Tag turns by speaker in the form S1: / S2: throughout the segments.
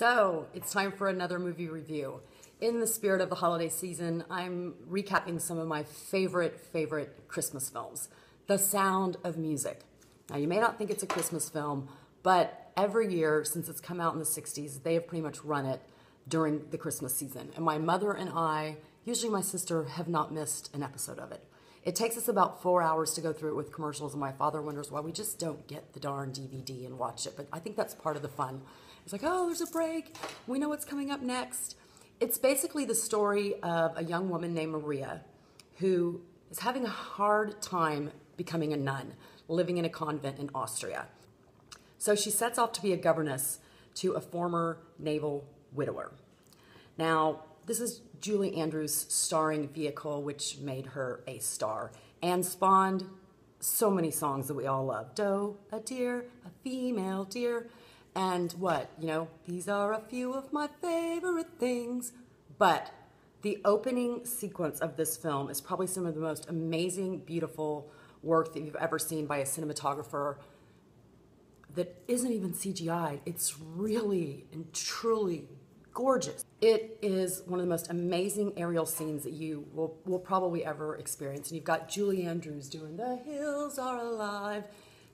S1: So it's time for another movie review. In the spirit of the holiday season, I'm recapping some of my favorite Christmas films. The Sound of Music. Now, you may not think it's a Christmas film, but every year since it's come out in the 60s, they have pretty much run it during the Christmas season. And my mother and I, usually my sister, have not missed an episode of it. It takes us about 4 hours to go through it with commercials, and my father wonders why we just don't get the darn DVD and watch it. But I think that's part of the fun. It's like, oh, there's a break. We know what's coming up next. It's basically the story of a young woman named Maria who is having a hard time becoming a nun, living in a convent in Austria. So she sets off to be a governess to a former naval widower. Now, this is Julie Andrews' starring vehicle, which made her a star and spawned so many songs that we all love. Doe, a deer, a female deer, and what? You know, these are a few of my favorite things. But the opening sequence of this film is probably some of the most amazing, beautiful work that you've ever seen by a cinematographer that isn't even CGI. It's really and truly gorgeous. It is one of the most amazing aerial scenes that you will probably ever experience. And you've got Julie Andrews doing "The Hills Are Alive."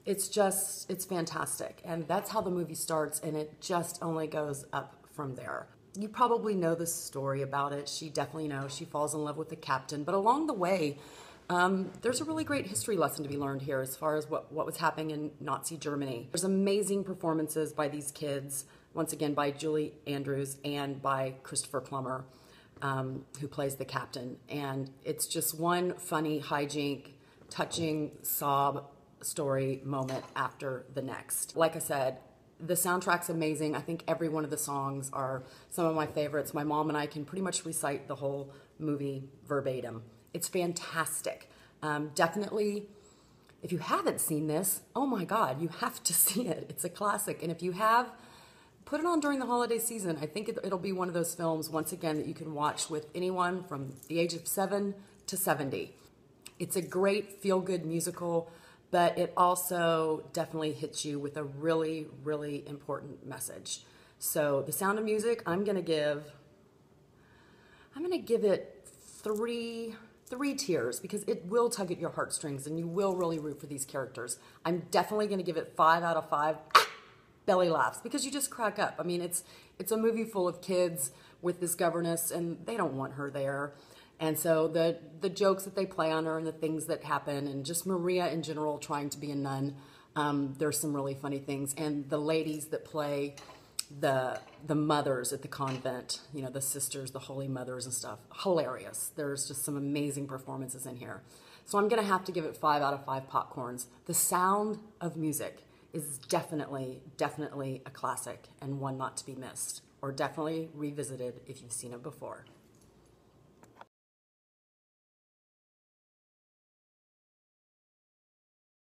S1: It's fantastic. And that's how the movie starts, and it just only goes up from there. You probably know the story about it. She definitely knows. She falls in love with the captain. But along the way, there's a really great history lesson to be learned here as far as what was happening in Nazi Germany. There's amazing performances by these kids, once again by Julie Andrews and by Christopher Plummer, who plays the captain. And it's just one funny, hijink, touching sob story moment after the next. Like I said, the soundtrack's amazing. I think every one of the songs are some of my favorites. My mom and I can pretty much recite the whole movie verbatim. It's fantastic. Definitely, if you haven't seen this, oh my God, you have to see it. It's a classic. And if you have, put it on during the holiday season. I think it'll be one of those films, once again, that you can watch with anyone from the age of 7 to 70. It's a great feel-good musical, but it also definitely hits you with a really, really important message. So The Sound of Music, I'm gonna give it three tiers, because it will tug at your heartstrings and you will really root for these characters. I'm definitely gonna give it 5 out of 5 belly laughs, because you just crack up. I mean, it's a movie full of kids with this governess, and they don't want her there. And so the jokes that they play on her and the things that happen, and just Maria in general trying to be a nun, there's some really funny things. And the ladies that play the mothers at the convent, you know, the sisters, the holy mothers and stuff, hilarious. There's just some amazing performances in here. So I'm gonna have to give it 5 out of 5 popcorns. The Sound of Music is definitely a classic and one not to be missed, or definitely revisited if you've seen it before.